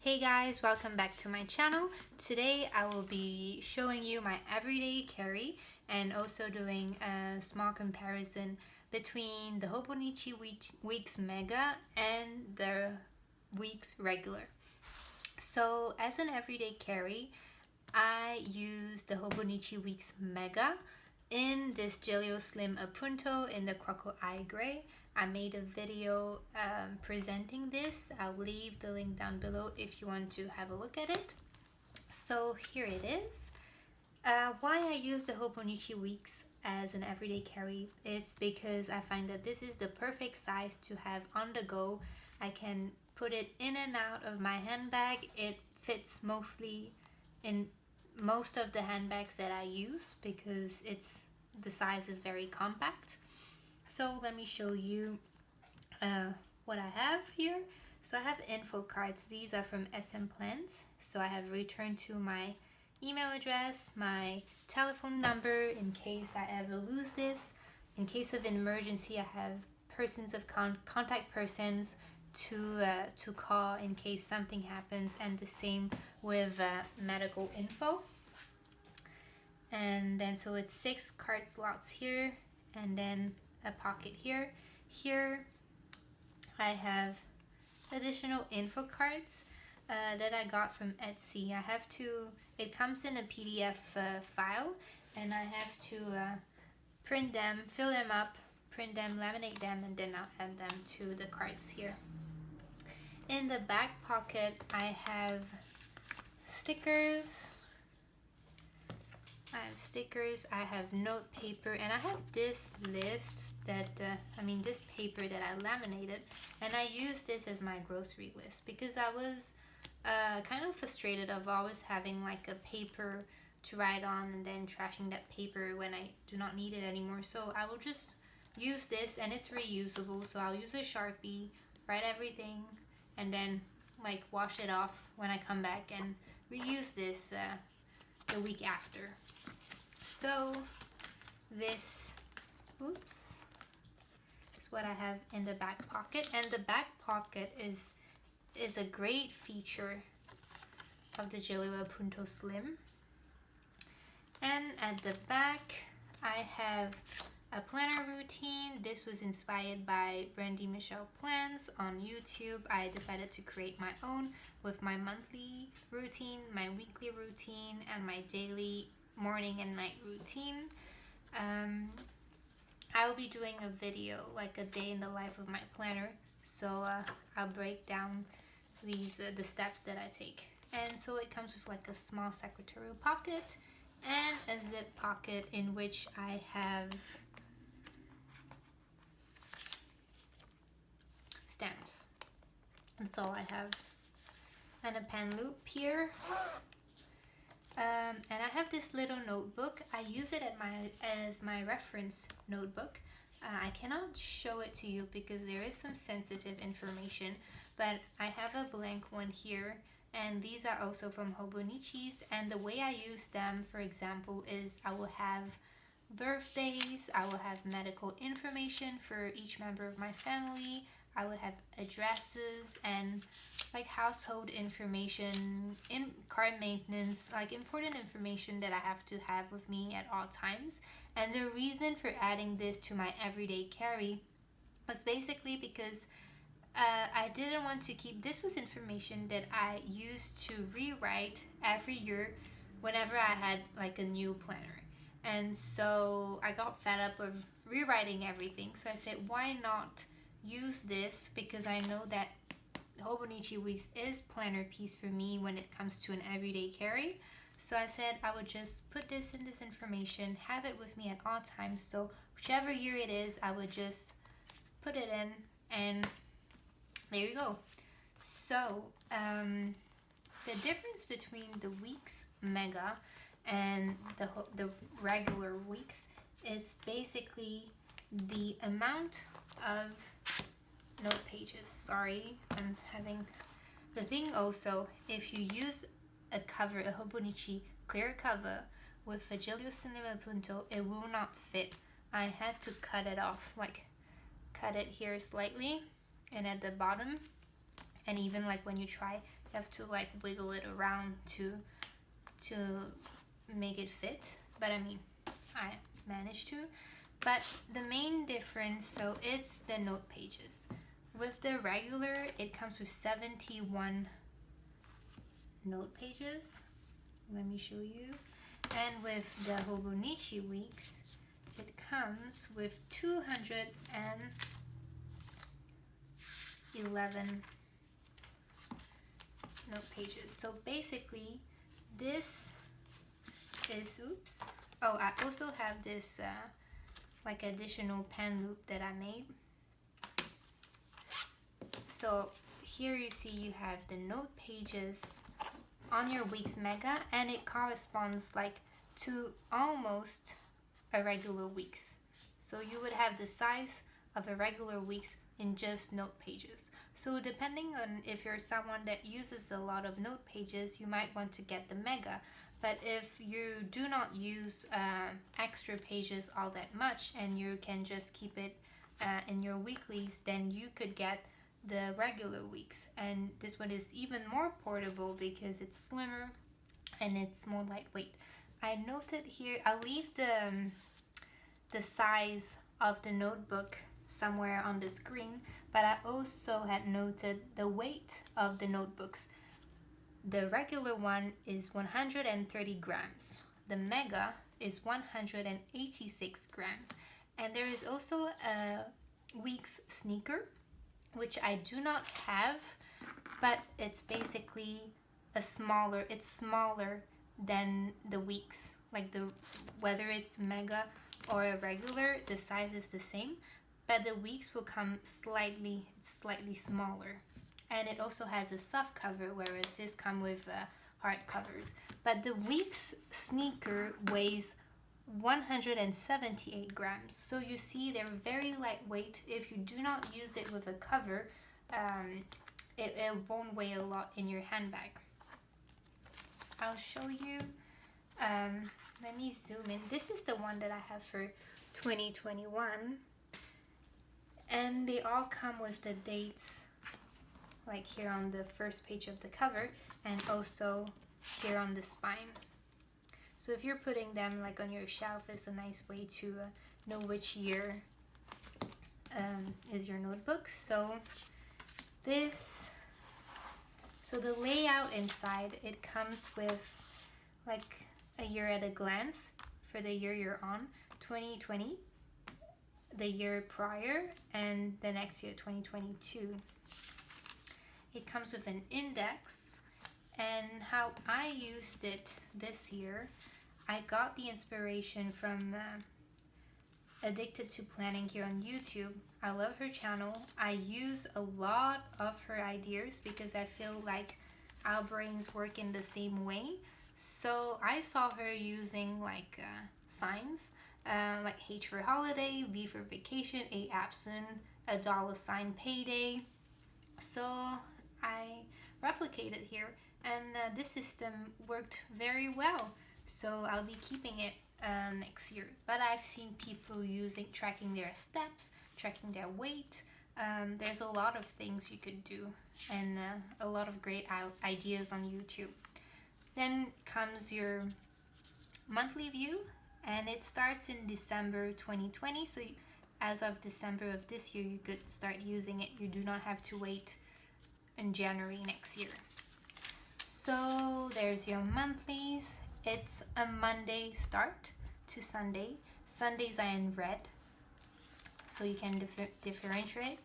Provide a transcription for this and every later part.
Hey guys, welcome back to my channel. Today I will be showing you my everyday carry and also doing a small comparison between the Hobonichi Weeks Mega and the Weeks Regular. So as an everyday carry, I use the Hobonichi Weeks Mega in this Gillio Slim Appunto in the Croco Eye Gray. I made a video presenting this. I'll leave the link down below if you want to have a look at it. So here it is. Why I use the Hobonichi Weeks as an everyday carry is because I find that this is the perfect size to have on the go. I can put it in and out of my handbag. It fits mostly in most of the handbags that I use because the size is very compact. So let me show you what I have here. So I have info cards. These are from SM Plans. So I have returned to my email address, my telephone number in case I ever lose this. In case of an emergency, I have persons of contact persons to call in case something happens, and the same with medical info. And then so it's 6 card slots here, and then a pocket here. Here I have additional info cards that I got from Etsy. It comes in a PDF file, and I have to print them, fill them up, print them, laminate them, and then I'll add them to the cards here. In the back pocket I have stickers. I have note paper, and I have this list that, this paper that I laminated, and I use this as my grocery list because I was kind of frustrated of always having like a paper to write on and then trashing that paper when I do not need it anymore. So I will just use this, and it's reusable, so I'll use a Sharpie, write everything, and then like wash it off when I come back and reuse this the week after. So this is what I have in the back pocket, and the back pocket is a great feature of the Gillio Appunto Slim. And at the back I have a planner routine. This was inspired by Brandy Michelle Plans on YouTube. I decided to create my own with my monthly routine, my weekly routine, and my daily morning and night routine. I will be doing a video, like a day in the life of my planner, so I'll break down the steps that I take. And so it comes with like a small secretarial pocket and a zip pocket in which I have stamps. That's all I have. And a pen loop here. And I have this little notebook. I use it as my reference notebook. I cannot show it to you because there is some sensitive information, but I have a blank one here, and these are also from Hobonichi's. And the way I use them, for example, is I will have birthdays, I will have medical information for each member of my family, I would have addresses and like household information, in car maintenance, like important information that I have to have with me at all times. And the reason for adding this to my everyday carry was basically because I didn't want to keep, this was information that I used to rewrite every year whenever I had like a new planner. And so I got fed up of rewriting everything. So I said, why not use this, because I know that Hobonichi Weeks is planner piece for me when it comes to an everyday carry. So I said I would just put this information, have it with me at all times, so whichever year it is, I would just put it in, and there you go. So the difference between the Weeks Mega and the regular Weeks, it's basically the amount of note pages. Sorry, I'm having the thing. Also, if you use a cover, a Hobonichi clear cover with a Gillio Cinema Punto, it will not fit. I had to cut it off, like cut it here slightly and at the bottom, And even like when you try, you have to like wiggle it around to make it fit. But I mean, I managed to. But the main difference, so it's the note pages. With the regular, it comes with 71 note pages. Let me show you. And with the Hobonichi weeks, it comes with 211 note pages. So basically, this is, oops. Oh, I also have this like additional pen loop that I made. So here you see you have the note pages on your week's mega, and it corresponds like to almost a regular week's. So you would have the size of a regular week's in just note pages. So depending on if you're someone that uses a lot of note pages, you might want to get the mega. But if you do not use extra pages all that much and you can just keep it in your weeklies, then you could get the regular weeks. And this one is even more portable because it's slimmer and it's more lightweight. I noted here, I'll leave the size of the notebook somewhere on the screen, but I also had noted the weight of the notebooks. The regular one is 130 grams. The mega is 186 grams. And there is also a week's sneaker, which I do not have, but it's basically it's smaller than the weeks. Like whether it's mega or a regular, the size is the same, but the weeks will come slightly smaller. And it also has a soft cover, whereas this come with hard covers. But the week's sneaker weighs 178 grams. So you see they're very lightweight. If you do not use it with a cover, it won't weigh a lot in your handbag. I'll show you. Let me zoom in. This is the one that I have for 2021. And they all come with the dates, like here on the first page of the cover, and also here on the spine. So if you're putting them like on your shelf, it's a nice way to know which year is your notebook. So the layout inside, it comes with like a year at a glance for the year you're on, 2020, the year prior, and the next year, 2022. It comes with an index, and how I used it this year, I got the inspiration from Addicted to Planning here on YouTube. I love her channel. I use a lot of her ideas because I feel like our brains work in the same way. So I saw her using like signs, like H for holiday, V for vacation, A absent, $, payday. So I replicated here, and this system worked very well. So I'll be keeping it next year. But I've seen people tracking their steps, tracking their weight. There's a lot of things you could do, and a lot of great ideas on YouTube. Then comes your monthly view, and it starts in December 2020. So as of December of this year, you could start using it. You do not have to wait in January next year. So there's your monthlies. It's a Monday start to Sunday. Sundays are in red, so you can differentiate.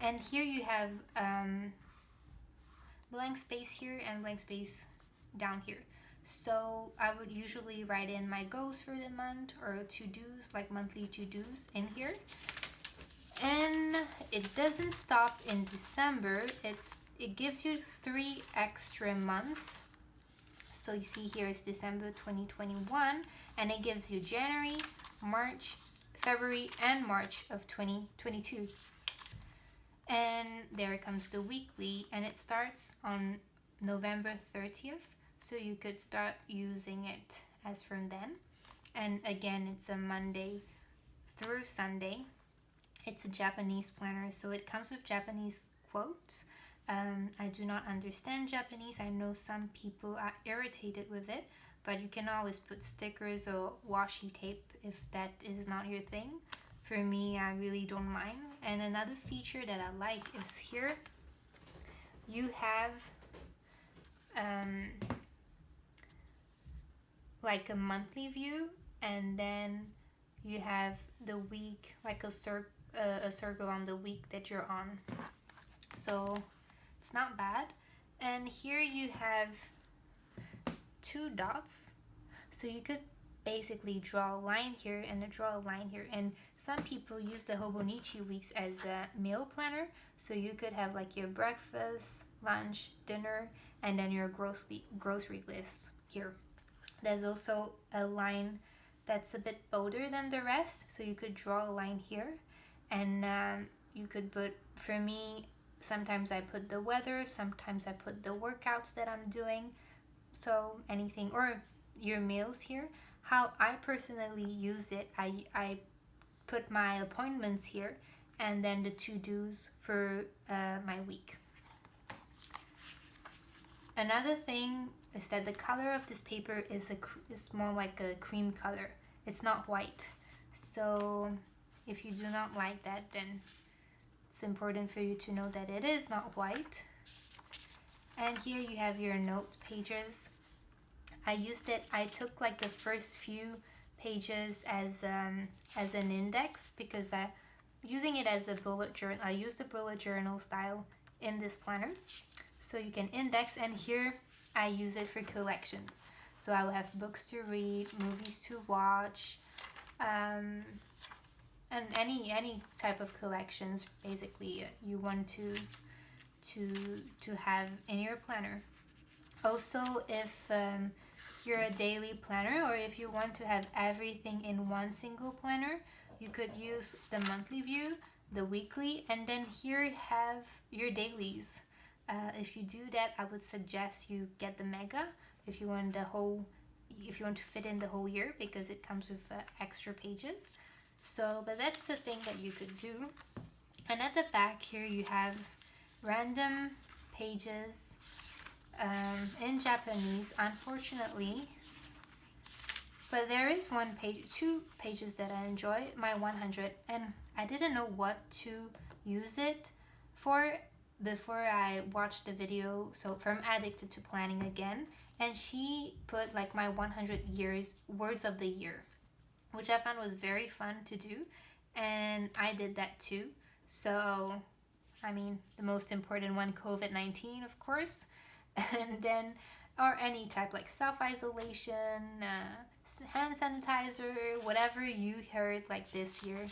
And here you have blank space here and blank space down here. So I would usually write in my goals for the month or to-dos, like monthly to-dos in here. And it doesn't stop in December. It gives you 3 extra months. So you see here it's December 2021, and it gives you January, March, February, and March of 2022. And there comes the weekly, and it starts on November 30th. So you could start using it as from then. And again, it's a Monday through Sunday. It's a Japanese planner, so it comes with Japanese quotes. I do not understand Japanese. I know some people are irritated with it, but you can always put stickers or washi tape if that is not your thing. For me, I really don't mind. And another feature that I like is here you have like a monthly view, and then you have the week, like a circle on the week that you're on. So it's not bad. And here you have 2 dots, so you could basically draw a line here and draw a line here. And some people use the Hobonichi weeks as a meal planner, so you could have like your breakfast, lunch, dinner, and then your grocery list here. There's also a line that's a bit bolder than the rest, so you could draw a line here, and you could put, for me, sometimes I put the weather, sometimes I put the workouts that I'm doing, so anything, or your meals here. How I personally use it, I put my appointments here, and then the to-dos for my week. Another thing is that the color of this paper is more like a cream color. It's not white. So if you do not like that, then it's important for you to know that it is not white. And here you have your note pages. I took like the first few pages as an index, because I'm using it as a bullet journal. I use the bullet journal style in this planner, so you can index. And here I use it for collections, so I will have books to read, movies to watch, and any type of collections basically you want to have in your planner. Also, if you're a daily planner, or if you want to have everything in one single planner, you could use the monthly view, the weekly, and then here have your dailies. If you do that, I would suggest you get the mega if you want to fit in the whole year, because it comes with extra pages. So, but that's the thing that you could do. And at the back here you have random pages in Japanese, unfortunately. But there is two pages that I enjoy, my 100, and I didn't know what to use it for before I watched the video, so from Addicted to Planning again, and she put like my 100 words of the year, which I found was very fun to do, and I did that too. So, I mean, the most important one, COVID-19, of course, and then, or any type like self-isolation, hand sanitizer, whatever you heard like this year.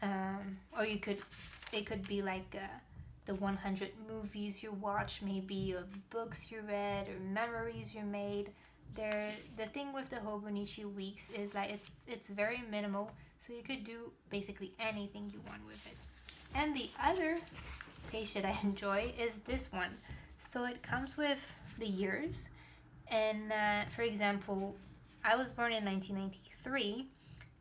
Or it could be like the 100 movies you watched, maybe, or books you read, or memories you made. The thing with the Hobonichi weeks is like it's very minimal, so you could do basically anything you want with it. And the other page that I enjoy is this one. So it comes with the years, and for example, I was born in 1993,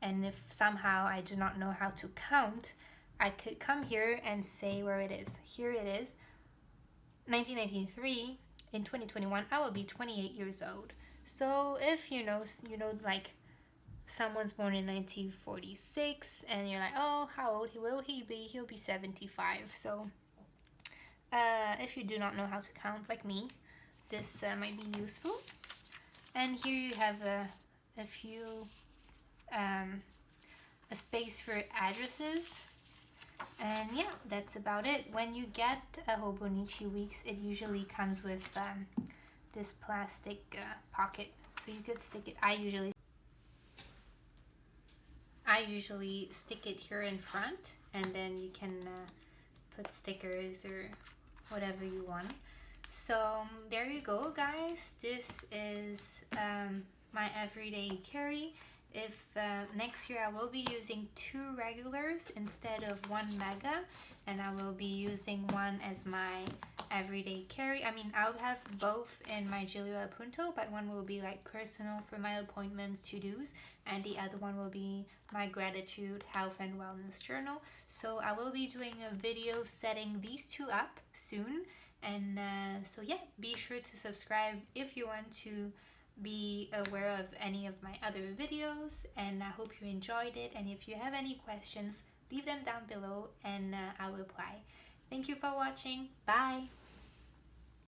and if somehow I do not know how to count, I could come here and say where it is. Here it is, 1993. In 2021, I will be 28 years old. So if you know, like someone's born in 1946, and you're like, oh, how old will he be? He'll be 75. So if you do not know how to count like me, this might be useful. And here you have a few a space for addresses. And yeah, that's about it. When you get a Hobonichi weeks, it usually comes with this plastic pocket, so you could stick it. I usually stick it here in front, and then you can put stickers or whatever you want. So there you go, guys. This is my everyday carry. If next year I will be using 2 regulars instead of 1 mega, and I will be using one as my everyday carry. I mean, I'll have both in my Gillio appunto, but one will be like personal for my appointments, to-dos, and the other one will be my gratitude, health, and wellness journal. So I will be doing a video setting these two up soon. And so yeah, be sure to subscribe if you want to be aware of any of my other videos, and I hope you enjoyed it. And if you have any questions, leave them down below and I'll reply. Thank you for watching. Bye!